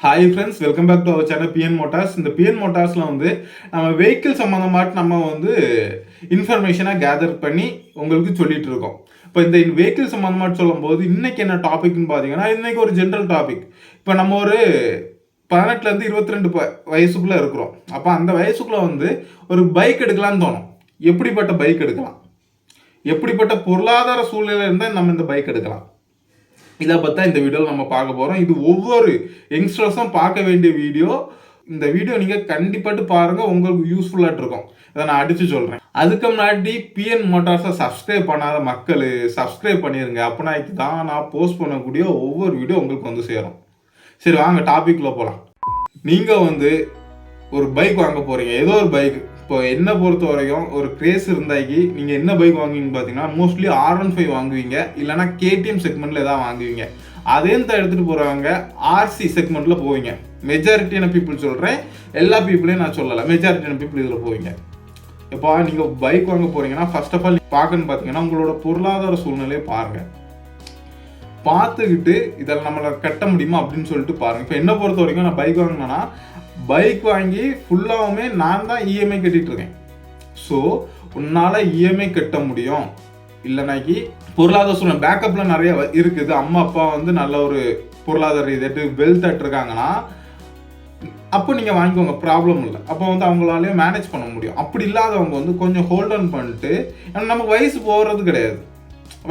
Hi friends, welcome back to our channel BN motors. இந்த பிஎன் மோட்டார்ஸில் வந்து நம்ம வெஹிக்கிள் சம்மந்தமாட்டு நம்ம வந்து இன்ஃபர்மேஷனாக கேதர் பண்ணி உங்களுக்கு சொல்லிட்டு இருக்கோம். இப்போ இந்த வெஹிக்கிள் சம்மந்தமாட்டு சொல்லும்போது இன்னைக்கு என்ன டாபிக்னு பார்த்தீங்கன்னா, இன்னைக்கு ஒரு ஜென்ரல் டாபிக். இப்போ நம்ம ஒரு 18லேருந்து 22 வயசுக்குள்ளே இருக்கிறோம். அப்போ அந்த வயசுக்குள்ளே வந்து ஒரு பைக் எடுக்கலான்னு தோணும். எப்படிப்பட்ட பைக் எடுக்கலாம், எப்படிப்பட்ட பொருளாதார சூழ்நிலை இருந்தால் நம்ம இந்த பைக் எடுக்கலாம், இதை பற்றி இந்த வீடியோவில் நம்ம பார்க்க போகிறோம். இது ஒவ்வொரு யங்ஸ்டர்ஸும் பார்க்க வேண்டிய வீடியோ. இந்த வீடியோ நீங்கள் கண்டிப்பாட்டு பாருங்கள், உங்களுக்கு யூஸ்ஃபுல்லாக இருக்கும். இதை நான் அடித்து சொல்கிறேன். அதுக்கு முன்னாடி பிஎன் மோட்டார்ஸை சப்ஸ்கிரைப் பண்ணாத மக்கள் சப்ஸ்கிரைப் பண்ணிடுங்க. அப்படின்னா தான் நான் போஸ்ட் பண்ணக்கூடிய ஒவ்வொரு வீடியோ உங்களுக்கு வந்து சேரும். சரி, வாங்க டாபிக்ல போகலாம். நீங்கள் வந்து ஒரு பைக் வாங்க போகிறீங்க, ஏதோ ஒரு பைக். இப்போ என்ன பொறுத்த வரைக்கும் ஒரு கிரேஸ் இருந்தாக்கி நீங்கள் என்ன பைக் வாங்குவீங்கன்னு பார்த்தீங்கன்னா, மோஸ்ட்லி R15 வாங்குவீங்க, இல்லைனா KTM செக்மெண்ட்டில் எதாவது வாங்குவீங்க. அதையும் தான் எடுத்துகிட்டு போகிறவங்க RC செக்மெண்ட்டில் போவீங்க. மெஜாரிட்டியான பீப்புள் சொல்கிறேன், எல்லா பீப்புளையும் நான் சொல்லலை, மெஜாரிட்டியான பீப்புள் இதில் போவீங்க. இப்போ நீங்கள் பைக் வாங்க போகிறீங்கன்னா ஃபர்ஸ்ட் ஆஃப் ஆல் பார்க்கணுன்னு பார்த்தீங்கன்னா உங்களோட பொருளாதார சூழ்நிலையை பாருங்கள். பார்த்துக்கிட்டு இதில் நம்மளை கட்ட முடியுமா அப்படின்னு சொல்லிட்டு பாருங்கள். இப்போ என்ன பொறுத்த வரைக்கும் நான் பைக் வாங்கினேன்னா, பைக் வாங்கி ஃபுல்லாகவுமே நான் தான் இஎம்ஐ கட்டிகிட்டு இருக்கேன். ஸோ உன்னால் இஎம்ஐ கட்ட முடியும், இல்லைனாக்கி பொருளாதார சூழ்நிலை பேக்கப்பில் நிறைய இருக்குது. அம்மா அப்பா வந்து நல்ல ஒரு பொருளாதார இதாட்டு வெல்த் இருக்காங்கன்னா அப்போ நீங்கள் வாங்கிக்கோங்க, ப்ராப்ளம் இல்லை. அப்போ வந்து அவங்களாலே மேனேஜ் பண்ண முடியும். அப்படி இல்லாதவங்க வந்து கொஞ்சம் ஹோல்ட் ஆன் பண்ணிட்டு, நமக்கு வயசு போகிறது கிடையாது,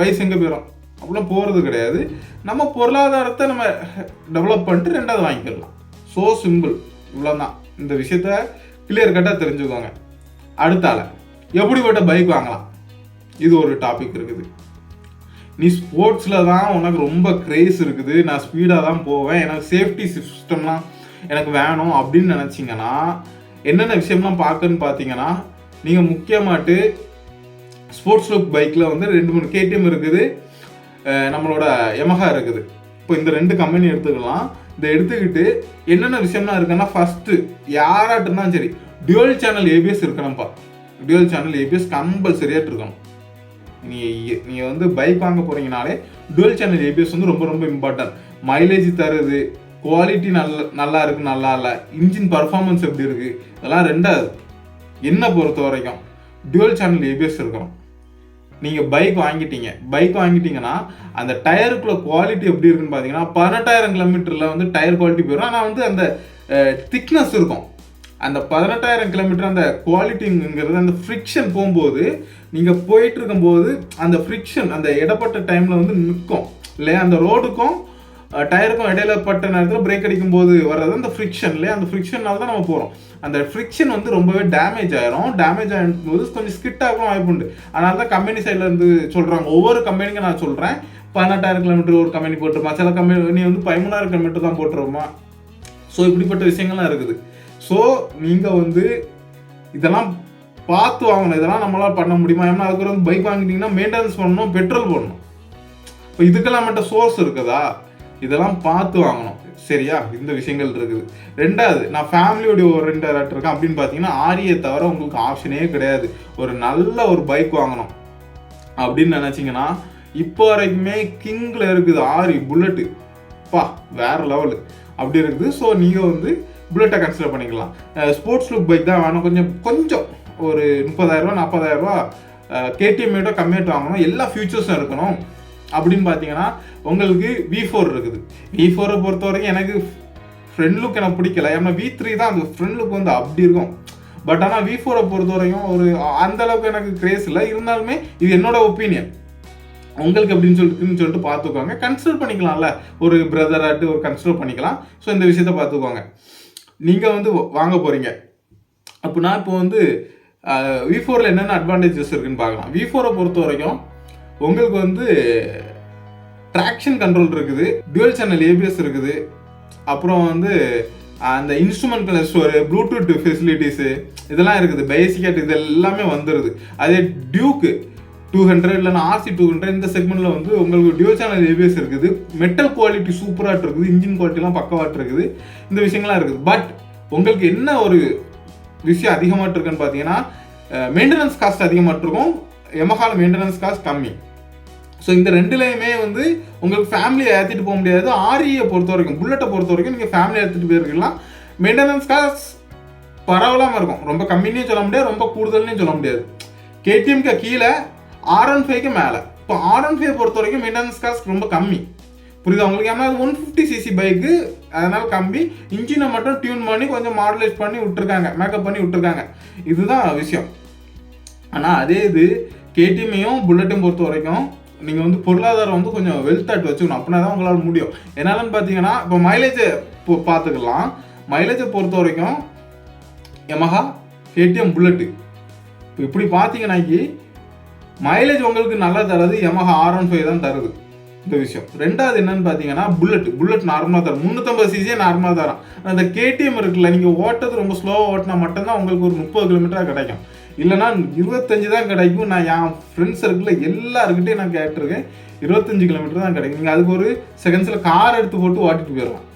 வயசு எங்கே போயிடும் அப்படிலாம் போகிறது கிடையாது. நம்ம பொருளாதாரத்தை நம்ம டெவலப் பண்ணிட்டு ரெண்டாவது வாங்கிக்கலாம். ஸோ சிம்பிள், இவ்வளோதான். இந்த விஷயத்த கிளியர் கட்டாக தெரிஞ்சுக்கோங்க. அடுத்தால எப்படிப்பட்ட பைக் வாங்கலாம், இது ஒரு டாபிக் இருக்குது. நீ ஸ்போர்ட்ஸில் தான் உனக்கு ரொம்ப கிரேஸ் இருக்குது, நான் ஸ்பீடாக தான் போவேன், எனக்கு சேஃப்டி சிஸ்டம்லாம் எனக்கு வேணும் அப்படின்னு நினச்சிங்கன்னா என்னென்ன விஷயம்லாம் பார்க்கணுன்னு பார்த்தீங்கன்னா, நீங்கள் முக்கியமாட்டு ஸ்போர்ட்ஸ் லுக் பைக்கில் வந்து 2-3 KTM இருக்குது, நம்மளோட Yamaha இருக்குது. இப்போ இந்த 2 கம்பெனி எடுத்துக்கலாம். இதை எடுத்துக்கிட்டு என்னென்ன விஷயம்லாம் இருக்குன்னா, ஃபஸ்ட்டு யாராட்டு இருந்தாலும் சரி டியூவல் சேனல் ஏபிஎஸ் இருக்கணும்ப்பா. டியூவல் சேனல் ஏபிஎஸ் கம்பல்சரியாட்டு இருக்கணும். நீங்கள் வந்து பைக் வாங்க போகிறீங்கனாலே டியூவல் சேனல் ஏபிஎஸ் வந்து ரொம்ப ரொம்ப இம்பார்ட்டன்ட். மைலேஜ் தருது, குவாலிட்டி நல்லா இருக்குது நல்லா இல்லை, இன்ஜின் பர்ஃபார்மன்ஸ் எப்படி இருக்குது, இதெல்லாம் ரெண்டாவது. என்ன பொறுத்த வரைக்கும் டியூவல் சேனல் ஏபிஎஸ் இருக்கணும். நீங்கள் பைக் வாங்கிட்டீங்கன்னா அந்த டயருக்குள்ள குவாலிட்டி எப்படி இருக்குன்னு பார்த்தீங்கன்னா, 18,000 கிலோமீட்டரில் வந்து டயர் குவாலிட்டி போயிடும். ஆனால் வந்து அந்த திக்னஸ் இருக்கும். அந்த 18,000 கிலோமீட்டர் அந்த குவாலிட்டிங்கிறது அந்த ஃப்ரிக்ஷன் போகும்போது, நீங்கள் போயிட்டு இருக்கும்போது அந்த ஃப்ரிக்ஷன் அந்த இடப்பட்ட டைமில் வந்து நிற்கும் இல்லையா, அந்த ரோடுக்கும் டயருக்கும் இடையில பட்ட நேரத்தில் பிரேக் அடிக்கும் போது வர்றது அந்த ஃப்ரிக்ஷன் இல்லையா, அந்த ஃப்ரிக்ஷனால தான் நம்ம போகிறோம். அந்த ஃப்ரிக்ஷன் வந்து ரொம்பவே டேமேஜ் ஆகிடும் போது கொஞ்சம் ஸ்கிட் ஆகும் வாய்ப்பு உண்டு. அதனால தான் கம்பெனி சைடில் இருந்து சொல்கிறாங்க. ஒவ்வொரு கம்பெனிக்கும் நான் சொல்கிறேன், 18,000 கிலோமீட்டர் ஒரு கம்பெனி போட்டுருமா, சில கம்பெனி வந்து 13,000 கிலோமீட்டர் தான் போட்டுருமா. ஸோ இப்படிப்பட்ட விஷயங்கள்லாம் இருக்குது. ஸோ நீங்கள் வந்து இதெல்லாம் பார்த்து வாங்கணும். இதெல்லாம் நம்மளால் பண்ண முடியுமா? ஏன்னா அதுக்கு வந்து பைக் வாங்கிட்டீங்கன்னா மெயின்டெனன்ஸ் பண்ணணும், பெட்ரோல் போடணும். இப்போ இதுக்கெல்லாம் மட்டும் சோர்ஸ் இருக்குதா, இதெல்லாம் பார்த்து வாங்கணும். சரியா, இந்த விஷயங்கள் இருக்குது. ரெண்டாவது, நான் ஃபேமிலியோடைய ஒரு 2 இருக்கேன் அப்படின்னு பார்த்தீங்கன்னா, ஆரியை தவிர உங்களுக்கு ஆப்ஷனே கிடையாது. ஒரு நல்ல ஒரு பைக் வாங்கணும் அப்படின்னு நினச்சிங்கன்னா, இப்போ வரைக்குமே கிங்கில் இருக்குது ஆரி புல்லட்டு, பா வேற லெவலு அப்படி இருக்குது. ஸோ நீங்கள் வந்து புல்லட்டை கன்சிடர் பண்ணிக்கலாம். ஸ்போர்ட்ஸ் லுக் பைக் தான் வேணும், கொஞ்சம் ஒரு 30,000 40,000 KTM கம்மியாட்டு வாங்கணும், எல்லா ஃபியூச்சர்ஸும் இருக்கணும் அப்படின்னு பார்த்தீங்கன்னா உங்களுக்கு V4 இருக்குது. V4 பொறுத்த வரைக்கும் எனக்கு ஃப்ரண்ட் லுக் எனக்கு பிடிக்கல. ஏன்னா V3 தான் அந்த ஃப்ரண்ட் லுக் வந்து அப்படி இருக்கும். பட் ஆனால் V4 பொறுத்த வரைக்கும் ஒரு அந்த அளவுக்கு எனக்கு கிரேஸ் இல்லை. இருந்தாலுமே இது என்னோட ஒப்பீனியன், உங்களுக்கு எப்படின்னு சொல்லிட்டு பார்த்துக்கோங்க. கன்சிடர் பண்ணிக்கலாம்ல, ஒரு பிரதராட்டு ஒரு கன்சிடர் பண்ணிக்கலாம். ஸோ இந்த விஷயத்த பார்த்துக்கோங்க. நீங்கள் வந்து வாங்க போகிறீங்க அப்படின்னா, இப்போ வந்து V4ல் என்னென்ன அட்வான்டேஜஸ் இருக்குன்னு பார்க்கலாம். V4 பொறுத்த வரைக்கும் உங்களுக்கு வந்து ட்ராக்ஷன் கண்ட்ரோல் இருக்குது, டியூவல் சேனல் ஏபிஎஸ் இருக்குது, அப்புறம் வந்து அந்த இன்ஸ்ட்ருமெண்ட் கிளஸ்டர், ப்ளூடூத் ஃபெசிலிட்டிஸு இதெல்லாம் இருக்குது. பேசிக்காக இது எல்லாமே வந்துடுது. அதே டியூக்கு 200 இல்லைன்னா RC 200 இந்த செக்மெண்ட்டில் வந்து உங்களுக்கு டியூவல் சேனல் ஏபிஎஸ் இருக்குது, மெட்டல் குவாலிட்டி சூப்பராக இருக்குது, இன்ஜின் குவாலிட்டிலாம் பக்கவாட்டு இருக்குது, இந்த விஷயங்கள்லாம் இருக்குது. பட் உங்களுக்கு என்ன ஒரு விஷயம் அதிகமாக இருக்குன்னு பார்த்தீங்கன்னா, மெயின்டெனன்ஸ் காஸ்ட் அதிகமாக இருக்கும். Yamaha மெயின்டெனன்ஸ் காஸ்ட் கம்மி. ஸோ இந்த ரெண்டுலேயுமே வந்து உங்களுக்கு ஃபேமிலியை ஏற்றிட்டு போக முடியாது. ஆரியை பொறுத்த வரைக்கும், புல்லட்டை பொறுத்த வரைக்கும் நீங்கள் ஃபேமிலியை ஏற்றிட்டு போயிருக்கலாம். மெயின்டெனன்ஸ் காசு பரவலாமல் இருக்கும். ரொம்ப கம்மின்னு சொல்ல முடியாது, ரொம்ப கூடுதல்னு சொல்ல முடியாது. கேடிஎம்க்கு கீழே R15க்கு மேலே. இப்போ R15 பொறுத்த வரைக்கும் மெயின்டெனன்ஸ் காஸ்ட் ரொம்ப கம்மி, புரியுது உங்களுக்கு? ஏன்னா அது 150cc பைக்கு, அதனால கம்மி. இன்ஜினை மட்டும் டியூன் பண்ணி கொஞ்சம் மாடலைஸ் பண்ணி விட்டுருக்காங்க, மேக்கப் பண்ணி விட்டுருக்காங்க, இதுதான் விஷயம். ஆனால் அதே இது கேடிஎம்மையும் புல்லட்டையும் பொறுத்த வரைக்கும் நீங்கள் வந்து பொருளாதாரம் வந்து கொஞ்சம் வெல்த்தாட் வச்சுக்கணும், அப்படின்னா தான் உங்களால் முடியும். என்னாலன்னு பார்த்தீங்கன்னா இப்போ மைலேஜை பார்த்துக்கலாம். மைலேஜை பொறுத்த வரைக்கும் யமஹா, கேடிஎம், புல்லட்டு இப்போ இப்படி பார்த்தீங்கன்னாக்கி மைலேஜ் உங்களுக்கு நல்லா தரது யமஹா R15 தான் தருது இந்த விஷயம். ரெண்டாவது என்னன்னு பார்த்தீங்கன்னா புல்லட் நார்மலாக தரும், 350cc நார்மலாக தரும். அந்த கேடிஎம் இருக்குல்ல, நீங்கள் ஓட்டது ரொம்ப ஸ்லோவாக ஓட்டினா மட்டும்தான் உங்களுக்கு ஒரு 30 கிலோமீட்டராக கிடைக்கும், இல்லைனா 25 தான் கிடைக்கும். நான் என் ஃப்ரெண்ட்ஸ் சர்க்கிளில் எல்லாருக்கிட்டையும் நான் கேட்டிருக்கேன், 25 கிலோமீட்டர் தான் கிடைக்கும். நீங்கள் அதுக்கு ஒரு செகண்ட்ஸில் கார் எடுத்து போட்டு ஓட்டிட்டு போயிடலாம்,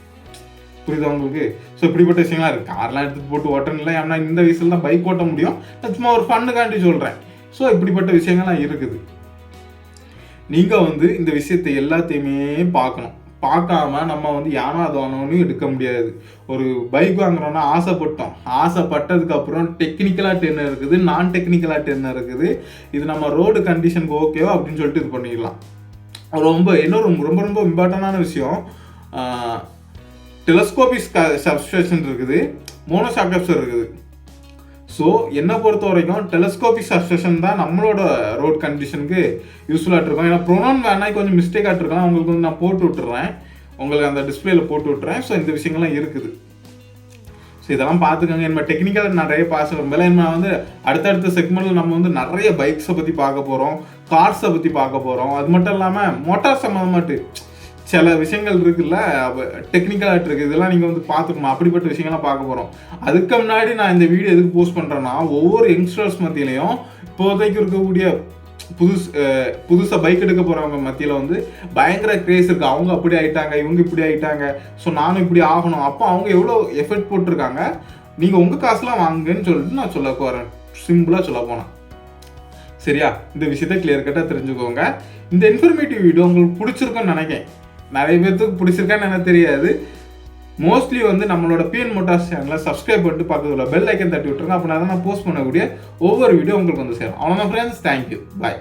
புரியுதா உங்களுக்கு? ஸோ இப்படிப்பட்ட விஷயங்கள்லாம் இருக்குது. கார்லாம் எடுத்துகிட்டு போட்டு ஓட்டணும், ஏன்னா இந்த வயசில் தான் பைக் ஓட்ட முடியும், சும்மா ஒரு ஃபன்னுக்காண்டி சொல்கிறேன். ஸோ இப்படிப்பட்ட விஷயங்கள்லாம் இருக்குது. நீங்கள் வந்து இந்த விஷயத்தை எல்லாத்தையுமே பார்க்கணும். பார்க்காம நம்ம வந்து யானோ அதோன்னு எடுக்க முடியாது. ஒரு பைக் வாங்குறோன்னா ஆசைப்பட்டதுக்கப்புறம் டெக்னிக்கலாக என்ன இருக்குது, நான் டெக்னிக்கலாக என்ன இருக்குது, இது நம்ம ரோடு கண்டிஷனுக்கு ஓகேவா அப்படின்னு சொல்லிட்டு இது பண்ணிடலாம். இன்னொரு ரொம்ப ரொம்ப இம்பார்ட்டண்டான விஷயம், டெலஸ்கோபிக் சப்ஸ்டேஷன் இருக்குது, மோனோஷாக் அப்சர் இருக்குது. ஸோ என்னை பொறுத்த வரைக்கும் டெலஸ்கோபிக் சப்ஸ்டேஷன் தான் நம்மளோட ரோட் கண்டிஷனுக்கு யூஸ்ஃபுல்லாக இருக்கும். ஏன்னா ப்ரொனவுன் வேணா கொஞ்சம் மிஸ்டேக்காக இருக்கலாம், உங்களுக்கு வந்து நான் போட்டு விட்டுறேன், உங்களுக்கு அந்த டிஸ்பிளேல போட்டு விட்டுறேன். ஸோ இந்த விஷயங்கள்லாம் இருக்குது. ஸோ இதெல்லாம் பார்த்துக்கோங்க. நம்ம டெக்னிக்கலாக நிறைய பாஸ் மேலே நம்ம வந்து அடுத்தடுத்த செக்மெண்ட்டில் நம்ம வந்து நிறைய பைக்ஸை பற்றி பார்க்க போகிறோம், கார்ஸை பற்றி பார்க்க போகிறோம். அது மட்டும் இல்லாமல் மோட்டார் சம்மந்தமாட்டு சில விஷயங்கள் இருக்குல்ல, டெக்னிக்கலாக இருக்குது, இதெல்லாம் நீங்கள் வந்து பார்த்துக்கணும். அப்படிப்பட்ட விஷயங்கள்லாம் பார்க்க போகிறோம். அதுக்கு முன்னாடி நான் இந்த வீடியோ எதுக்கு போஸ்ட் பண்ணுறேன்னா, ஒவ்வொரு யங்ஸ்டர்ஸ் மத்தியிலையும் இப்போதைக்கு இருக்கக்கூடிய புதுசாக பைக் எடுக்க போகிறவங்க மத்தியில் வந்து பயங்கர கிரேஸ் இருக்குது. அவங்க அப்படி ஆகிட்டாங்க, இவங்க இப்படி ஆகிட்டாங்க, ஸோ நானும் இப்படி ஆகணும். அப்போ அவங்க எவ்வளோ எஃபர்ட் போட்டிருக்காங்க, நீங்கள் உங்கள் காசுலாம் வாங்குங்கன்னு சொல்லிட்டு நான் சொல்ல போகிறேன், சிம்பிளாக சொல்ல போனேன். சரியா? இந்த விஷயத்தை கிளியர் கட்டாக தெரிஞ்சுக்கோங்க. இந்த இன்ஃபர்மேட்டிவ் வீடியோ உங்களுக்கு பிடிச்சிருக்குன்னு நினைக்கிறேன். நிறைய பேருக்கு பிடிச்சிருக்கான்னு எனக்கு தெரியாது. மோஸ்ட்லி வந்து நம்மளோட பிஎன் மோட்டார்ஸ் சேனலை சப்ஸ்கிரைப் பண்ணிட்டு பக்கத்தில் பெல் ஐக்கன் தட்டி விட்டுருங்க. அப்படின்னா தான் நான் போஸ்ட் பண்ணக்கூடிய ஒவ்வொரு வீடியோ உங்களுக்கு வந்து சேரும். அவ்வளோதான் ஃப்ரெண்ட்ஸ், தேங்க்யூ, பாய்.